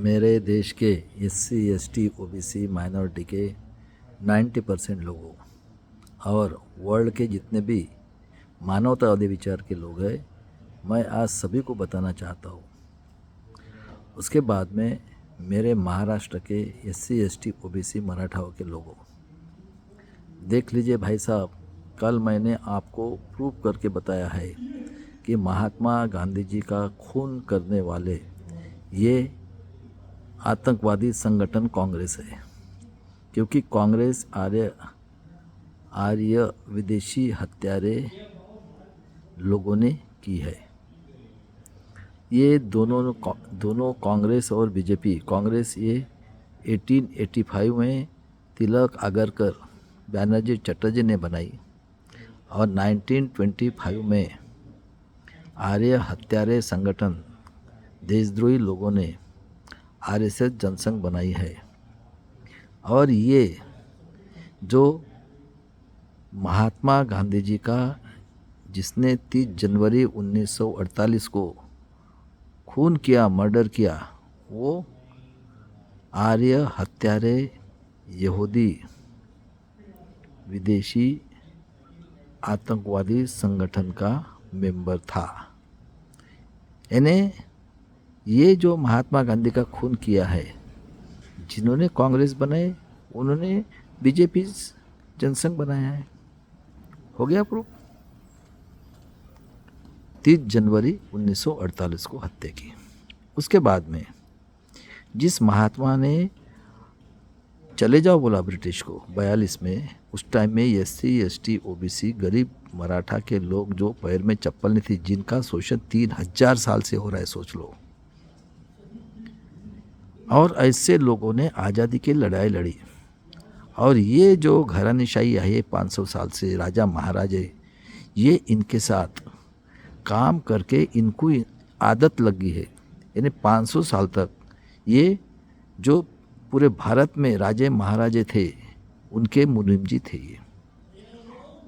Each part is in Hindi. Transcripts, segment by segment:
मेरे देश के एससी एसटी ओबीसी माइनॉरिटी के 90% लोगों और वर्ल्ड के जितने भी मानवतावादी विचार के लोग हैं, मैं आज सभी को बताना चाहता हूँ। उसके बाद में मेरे महाराष्ट्र के एससी एसटी ओबीसी मराठाओं के लोगों, देख लीजिए भाई साहब, कल मैंने आपको प्रूव करके बताया है कि महात्मा गांधी जी का खून करने वाले ये आतंकवादी संगठन कांग्रेस है, क्योंकि कांग्रेस आर्य विदेशी हत्यारे लोगों ने की है। ये दोनों कांग्रेस और बीजेपी, कांग्रेस ये 1885 में तिलक आगरकर बैनर्जी चटर्जी ने बनाई और 1925 में आर्य हत्यारे संगठन देशद्रोही लोगों ने आरएसएस जनसंघ बनाई है। और ये जो महात्मा गांधी जी का, जिसने 30 जनवरी 1948 को खून किया, मर्डर किया, वो आर्य हत्यारे यहूदी विदेशी आतंकवादी संगठन का मेंबर था। यानी ये जो महात्मा गांधी का खून किया है, जिन्होंने कांग्रेस बनाए उन्होंने बीजेपी जनसंघ बनाया है। हो गया प्रूफ। 30 जनवरी 1948 को हत्या की। उसके बाद में जिस महात्मा ने चले जाओ बोला ब्रिटिश को 42 में, उस टाइम में एससी एसटी ओबीसी गरीब मराठा के लोग जो पैर में चप्पल नहीं थी, जिनका शोषण 3000 साल से हो रहा है, सोच लो। और ऐसे लोगों ने आज़ादी की लड़ाई लड़ी। और ये जो घरानेशाही है 500 साल से, राजा महाराजे, ये इनके साथ काम करके इनको आदत लगी है। यानी 500 साल तक ये जो पूरे भारत में राजे महाराजे थे, उनके मुनीम जी थे ये।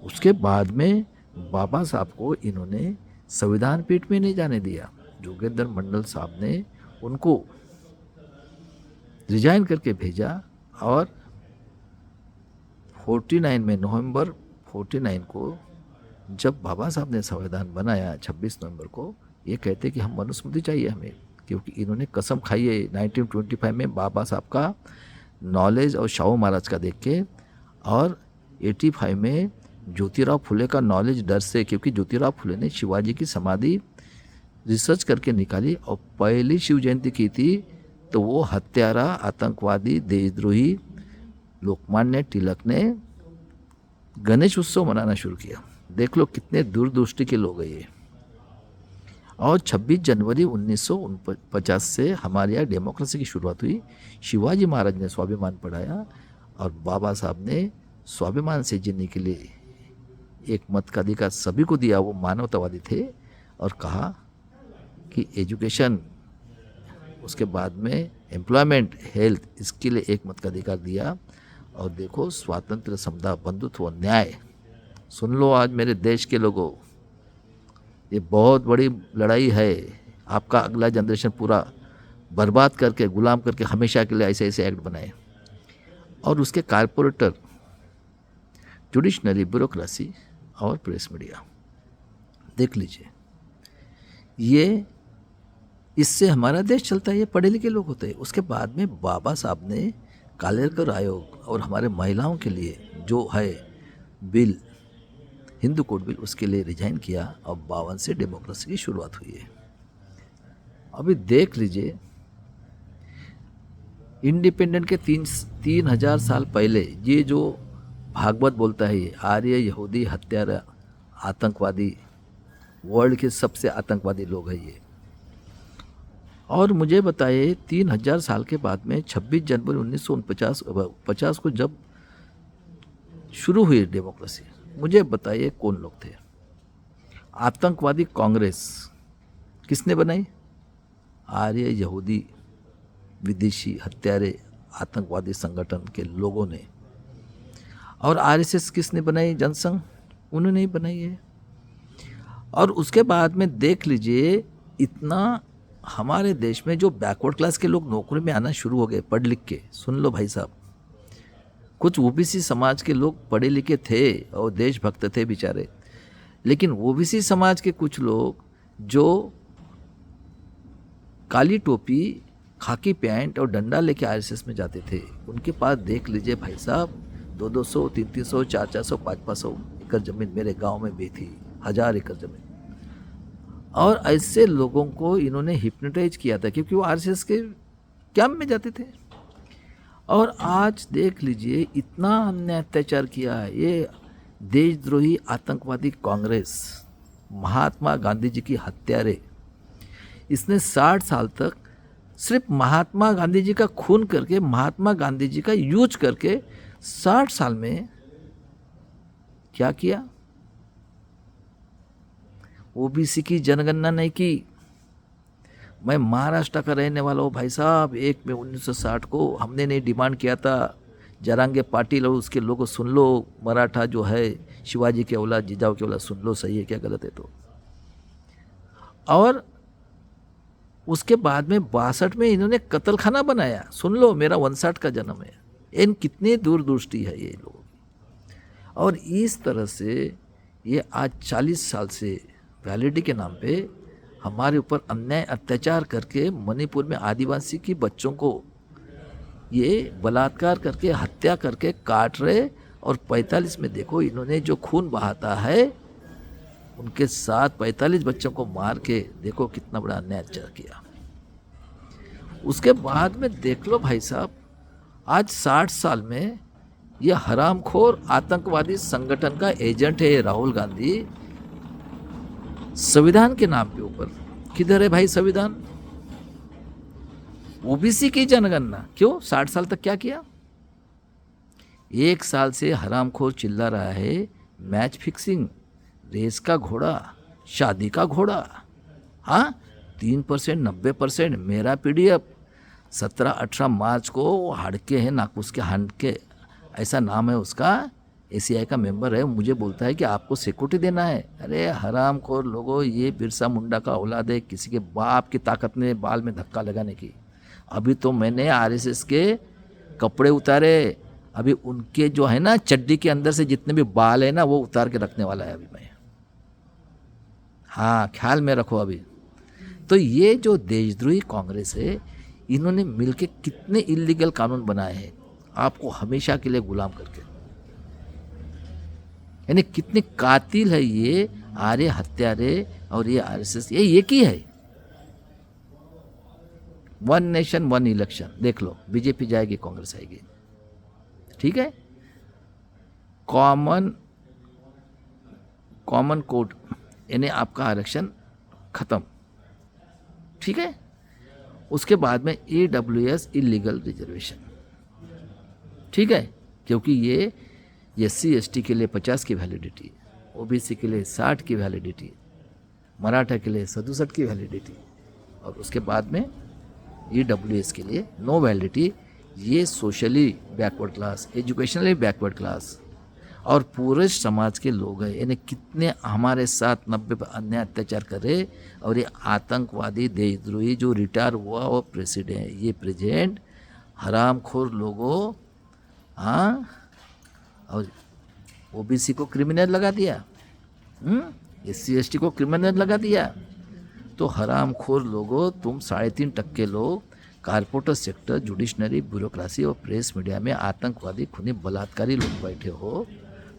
उसके बाद में बाबा साहब को इन्होंने संविधान पीठ में नहीं जाने दिया। जोगेंद्र मंडल साहब ने उनको रिजाइन करके भेजा और 49 में, नवंबर 49 को जब बाबा साहब ने संविधान बनाया 26 नवंबर को, ये कहते कि हम मनुस्मृति चाहिए हमें, क्योंकि इन्होंने कसम खाई है 1925 में बाबा साहब का नॉलेज और शाहू महाराज का देख के, और 85 में ज्योतिराव फुले का नॉलेज डर से, क्योंकि ज्योतिराव फुले ने शिवाजी की समाधि रिसर्च करके निकाली और पहली शिव जयंती की थी, तो वो हत्यारा आतंकवादी देशद्रोही लोकमान्य तिलक ने गणेश उत्सव मनाना शुरू किया। देख लो कितने दूरदृष्टि के लोग हैं ये। और 26 जनवरी 1949 से हमारे यहाँ डेमोक्रेसी की शुरुआत हुई। शिवाजी महाराज ने स्वाभिमान पढ़ाया और बाबा साहब ने स्वाभिमान से जीने के लिए एक मत का अधिकार सभी को दिया। वो मानवतावादी थे और कहा कि एजुकेशन, उसके बाद में एम्प्लॉयमेंट, हेल्थ, इसके लिए एक मत का अधिकार दिया। और देखो, स्वातंत्र, समता, बंधुत्व, न्याय, सुन लो आज मेरे देश के लोगों, ये बहुत बड़ी लड़ाई है। आपका अगला जनरेशन पूरा बर्बाद करके, गुलाम करके हमेशा के लिए ऐसे ऐसे एक्ट बनाए। और उसके कारपोरेटर, जुडिशनरी, ब्यूरोक्रेसी और प्रेस मीडिया, देख लीजिए, ये इससे हमारा देश चलता है। ये पढ़े लिखे लोग होते हैं। उसके बाद में बाबा साहब ने कालेरकर आयोग और हमारे महिलाओं के लिए जो है बिल, हिंदू कोड बिल, उसके लिए रिजाइन किया और 52 से डेमोक्रेसी की शुरुआत हुई है। अभी देख लीजिए, इंडिपेंडेंट के 3000 साल पहले ये जो भागवत बोलता है, ये आर्य यहूदी हत्यारा आतंकवादी, वर्ल्ड के सबसे आतंकवादी लोग हैं ये। और मुझे बताइए 3000 साल के बाद में 26 जनवरी 1949 को जब शुरू हुई डेमोक्रेसी, मुझे बताइए कौन लोग थे? आतंकवादी कांग्रेस किसने बनाई? आर्य यहूदी विदेशी हत्यारे आतंकवादी संगठन के लोगों ने। और आरएसएस किसने बनाई? जनसंघ, उन्होंने ही बनाई है। और उसके बाद में देख लीजिए, इतना हमारे देश में जो बैकवर्ड क्लास के लोग नौकरी में आना शुरू हो गए पढ़ लिख के, सुन लो भाई साहब, कुछ ओबीसी समाज के लोग पढ़े लिखे थे और देशभक्त थे बेचारे, लेकिन ओबीसी समाज के कुछ लोग जो काली टोपी, खाकी पैंट और डंडा लेके आरएसएस में जाते थे, उनके पास देख लीजिए भाई साहब 200, 300, 400, 500 एकड़ ज़मीन मेरे गांव में भी थी, 1000 एकड़ ज़मीन। और ऐसे लोगों को इन्होंने हिप्नोटाइज किया था क्योंकि वो आरएसएस के कैंप में जाते थे। और आज देख लीजिए इतना अन्याय अत्याचार किया है ये देशद्रोही आतंकवादी कांग्रेस, महात्मा गांधी जी की हत्यारे। इसने 60 साल तक सिर्फ महात्मा गांधी जी का खून करके, महात्मा गांधी जी का यूज करके 60 साल में क्या किया? ओबीसी की जनगणना नहीं की। मैं महाराष्ट्र का रहने वाला हूँ भाई साहब। 1 मई 1960 को हमने नहीं डिमांड किया था जरांगे पाटिल और उसके लोगों सुन लो, मराठा जो है शिवाजी के औलाद, जिजाऊ के औलाद, सुन लो सही है क्या गलत है तो। और उसके बाद में 62 में इन्होंने कत्ल खाना बनाया, सुन लो, मेरा 59 का जन्म है। इन कितनी दूरदृष्टि है ये लोगों की। और इस तरह से ये आज 40 साल से वैलिडिटी के नाम पे हमारे ऊपर अन्याय अत्याचार करके मणिपुर में आदिवासी की बच्चों को ये बलात्कार करके, हत्या करके काट रहे। और 45 में देखो इन्होंने जो खून बहाता है उनके साथ 45 बच्चों को मार के देखो कितना बड़ा अन्याय अत्याचार किया। उसके बाद में देख लो भाई साहब, आज 60 साल में ये हरामखोर आतंकवादी संगठन का एजेंट है राहुल गांधी। संविधान के नाम के ऊपर किधर है भाई संविधान? ओबीसी की जनगणना क्यों? 60 साल तक क्या किया? 1 साल से हरामखोर चिल्ला रहा है मैच फिक्सिंग, रेस का घोड़ा, शादी का घोड़ा। हाँ, 3%, 90%। मेरा पीडीएफ 17-18 मार्च को हड़के हैं नाकुस के हंडके, ऐसा नाम है उसका, एसीआई का मेंबर है। मुझे बोलता है कि आपको सिक्योरिटी देना है। अरे हरामखोर लोगों, ये बिरसा मुंडा का औलाद है, किसी के बाप की ताकत ने बाल में धक्का लगाने की। अभी तो मैंने आरएसएस के कपड़े उतारे, अभी उनके जो है ना चड्डी के अंदर से जितने भी बाल है ना वो उतार के रखने वाला है अभी मैं। हाँ, ख्याल में रखो अभी। तो ये जो देशद्रोही कांग्रेस है, इन्होंने मिलके कितने इलीगल कानून बनाए हैं आपको हमेशा के लिए गुलाम करके। यानी कितने कातिल है ये आर्य हत्यारे और ये आरएसएस, ये एक ही है। 1 नेशन 1 इलेक्शन देख लो, बीजेपी जाएगी, कांग्रेस आएगी, ठीक है। कॉमन कोड यानी आपका आरक्षण खत्म, ठीक है। उसके बाद में AWS इलीगल रिजर्वेशन, ठीक है, क्योंकि ये SC/ST के लिए 50 की वैलिडिटी, OBC के लिए 60 की वैलिडिटी, मराठा के लिए 67 की वैलिडिटी, और उसके बाद में EWS के लिए नो वैलिडिटी। ये socially backward class, educationally backward class और पूरे समाज के लोग हैं। यानी कितने हमारे साथ 90 पर अन्याय अत्याचार करे। और ये आतंकवादी देशद्रोही जो रिटायर हुआ वो प्रेसिडेंट, ये प्रेजेंट हरामखोर लोगों, हाँ, और OBC को क्रिमिनल लगा दिया, SC/ST को क्रिमिनल लगा दिया। तो हरामखोर लोगों, तुम 3.5% लोग कारपोरेट सेक्टर, जुडिशनरी, ब्यूरोक्रेसी और प्रेस मीडिया में आतंकवादी, खूनी, बलात्कारी लोग बैठे हो।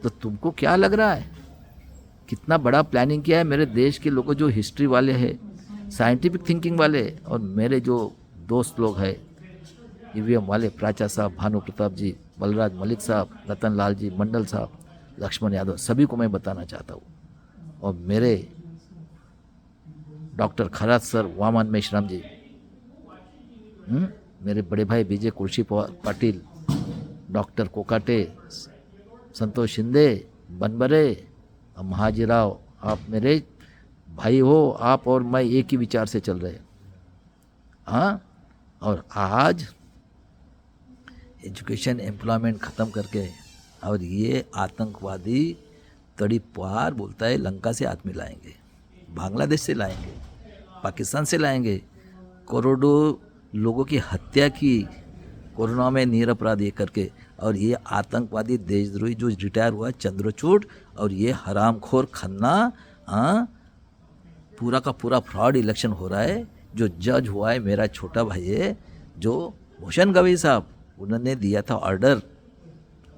तो तुमको क्या लग रहा है कितना बड़ा प्लानिंग किया है? मेरे देश के लोगों जो हिस्ट्री वाले हैं, साइंटिफिक थिंकिंग वाले, और मेरे जो दोस्त लोग हैं EVM वाले, प्राचा साहब, भानु प्रताप जी, बलराज मलिक साहब, रतन लाल जी मंडल साहब, लक्ष्मण यादव, सभी को मैं बताना चाहता हूँ। और मेरे डॉक्टर खरात सर, वामन मेश्राम जी, मेरे बड़े भाई विजय कुर्शी पाटिल, डॉक्टर कोकाटे, संतोष शिंदे, बनबरे और महाजीराव, आप मेरे भाई हो। आप और मैं एक ही विचार से चल रहे हैं, हाँ। और आज एजुकेशन, एम्प्लॉयमेंट ख़त्म करके, और ये आतंकवादी तड़ी पार बोलता है लंका से आदमी लाएंगे, बांग्लादेश से लाएंगे, पाकिस्तान से लाएंगे, करोड़ों लोगों की हत्या की कोरोना में निरपराध ये करके, और ये आतंकवादी देशद्रोही जो रिटायर हुआ चंद्रचूड़, और ये हरामखोर खन्ना, हाँ, पूरा का पूरा फ्रॉड इलेक्शन हो रहा है। जो जज हुआ है मेरा छोटा भाई है, जो भूषण गवई साहब, उन्होंने दिया था ऑर्डर,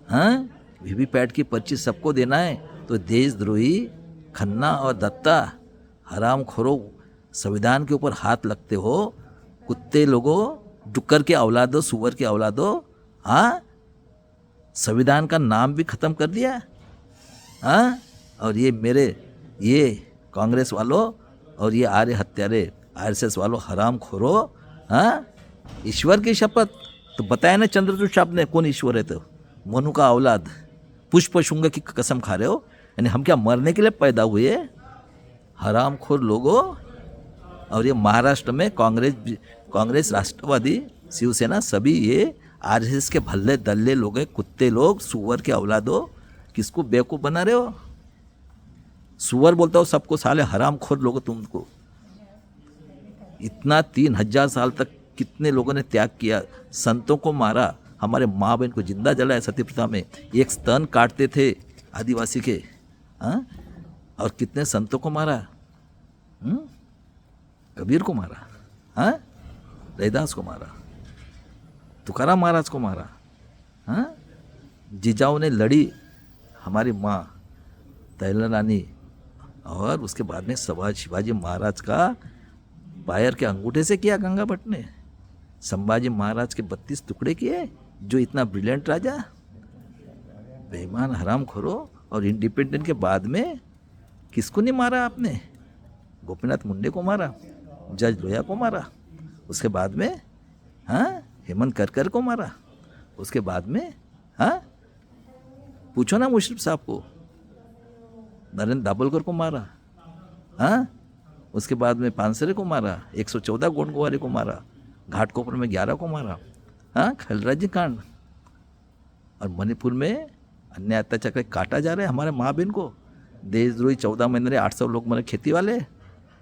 हाँ, वीवीपैट की पर्ची सबको देना है। तो देशद्रोही खन्ना और दत्ता, हरामखोरों, संविधान के ऊपर हाथ लगते हो, कुत्ते लोगों, डुक्कर के औलादो, सुअर के औलादो, हाँ, संविधान का नाम भी ख़त्म कर दिया, हाँ। और ये मेरे ये कांग्रेस वालों और ये आर्य हत्यारे आरएसएस वालों, हरामखोरों, हाँ, ईश्वर की शपथ तो बताया ना चंद्रचूड़ साहब ने कौन ईश्वर है, तो मनु का औलाद, पुष्प शुंग की कसम खा रहे हो, यानी हम क्या मरने के लिए पैदा हुए, हरामखोर लोगों। और ये महाराष्ट्र में कांग्रेस, राष्ट्रवादी, शिवसेना, सभी ये आरएसएस के भल्ले दल्ले लोग हैं, कुत्ते लोग, सुअर के औलादो। किसको बेवकूफ़ बना रहे हो? सुअर बोलता हो सबको, साले हरामखोर लोगों तुमको। इतना 3000 साल तक कितने लोगों ने त्याग किया, संतों को मारा, हमारे माँ बहन को जिंदा जलाया सती प्रथा में, एक स्तन काटते थे आदिवासी के, हाँ, और कितने संतों को मारा, कबीर को मारा, हाँ, रैदास को मारा, तुकाराम महाराज को मारा, हाँ, जिजाऊ ने लड़ी, हमारी माँ तैला रानी, और उसके बाद में शिवाजी महाराज का पायर के अंगूठे से किया गंगा भट्ट ने, संभाजी महाराज के 32 टुकड़े किए, जो इतना ब्रिलियंट राजा, बेईमान हरामखोरों। और इंडिपेंडेंट के बाद में किसको नहीं मारा आपने? गोपीनाथ मुंडे को मारा, जज लोहिया को मारा, उसके बाद में, हाँ, हेमंत करकर को मारा, उसके बाद में, हाँ, पूछो ना मुशर्रफ साहब को, नरेंद्र दाभोलकर को मारा, हाँ, उसके बाद में पानसरे को मारा, 114 गोंडगोवारी को मारा, घाटकोपर में 11 को मारा, हाँ, खलराजी कांड। और मणिपुर में अन्य अत्याचार काटा जा रहा है हमारे माँ बहन को, देशद्रोही 14 महीने रहे, 800 लोग मरे, खेती वाले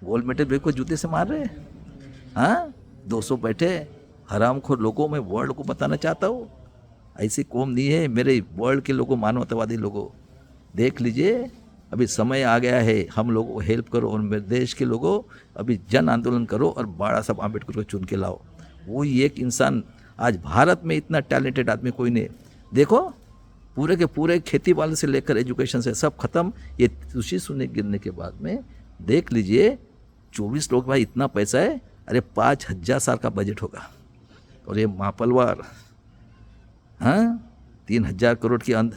गोल्ड मेडल ब्रेक को जूते से मार रहे, हाँ, 200 बैठे हरामखोर लोगों। मैं वर्ल्ड को बताना चाहता हूँ, ऐसी कौम नहीं है मेरे वर्ल्ड के लोगों, मानवतावादी लोगों, देख लीजिए, अभी समय आ गया है, हम लोगों को हेल्प करो, और मेरे देश के लोगों अभी जन आंदोलन करो और बाड़ा साहब आम्बेडकर को चुन के लाओ। वो एक इंसान, आज भारत में इतना टैलेंटेड आदमी कोई नहीं। देखो पूरे के पूरे खेती बाड़ी से लेकर एजुकेशन से सब खत्म, ये तुलसी सुने गिरने के बाद में देख लीजिए 24 लोग, भाई इतना पैसा है, अरे 5000 साल का बजट होगा। और ये मापलवार, हाँ, 3000 करोड़ की अंध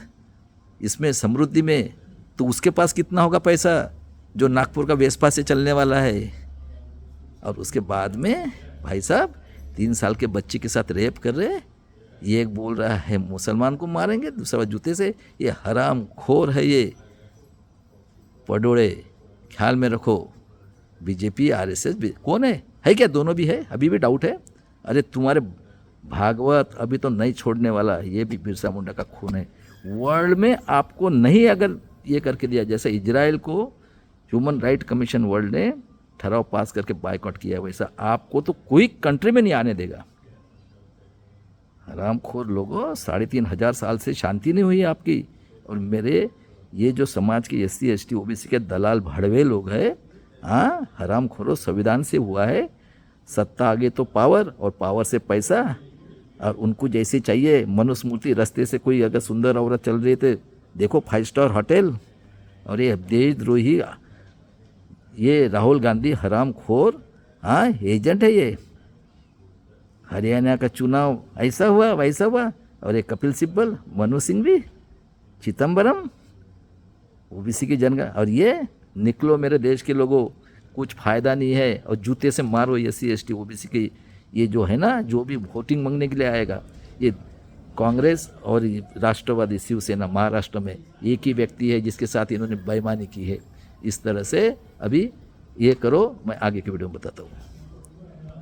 इसमें समृद्धि में, तो उसके पास कितना होगा पैसा जो नागपुर का वेस्पा से चलने वाला है। और उसके बाद में भाई साहब 3 साल के बच्चे के साथ रेप कर रहे, ये एक बोल रहा है मुसलमान को मारेंगे, दूसरा जूते से। ये हराम खोर है, ये पडोड़े, ख्याल में रखो। बीजेपी आरएसएस कौन है क्या? दोनों भी है, अभी भी डाउट है। अरे तुम्हारे भागवत अभी तो नहीं छोड़ने वाला, ये भी बिरसा मुंडा का खून है। वर्ल्ड में आपको नहीं अगर ये करके दिया, जैसे इजराइल को ह्यूमन राइट कमीशन वर्ल्ड ने ठहराव पास करके बायकॉट किया, वैसा आपको तो कोई कंट्री में नहीं आने देगा। हरामखोर लोगों, 3500 साल से शांति नहीं हुई आपकी। और मेरे ये जो समाज के SC ST OBC के दलाल भड़वे लोग हैं, हाँ, हरामखोरों, संविधान से हुआ है, सत्ता आगे तो पावर और पावर से पैसा, और उनको जैसे चाहिए मनुस्मृति। रास्ते से कोई अगर सुंदर औरत चल रही थे, देखो 5 स्टार होटल। और ये देशद्रोही, ये राहुल गांधी हरामखोर, हाँ, एजेंट है ये। हरियाणा का चुनाव ऐसा हुआ वैसा हुआ, और ये कपिल सिब्बल, मनु सिंह भी, चिदम्बरम, OBC की जनगा। और ये निकलो मेरे देश के लोगों, कुछ फ़ायदा नहीं है, और जूते से मारो SC ST OBC की। ये जो है ना, जो भी वोटिंग मांगने के लिए आएगा, ये कांग्रेस और राष्ट्रवादी शिवसेना महाराष्ट्र में एक ही व्यक्ति है जिसके साथ इन्होंने बेईमानी की है। इस तरह से अभी ये करो, मैं आगे की वीडियो में बताता हूँ।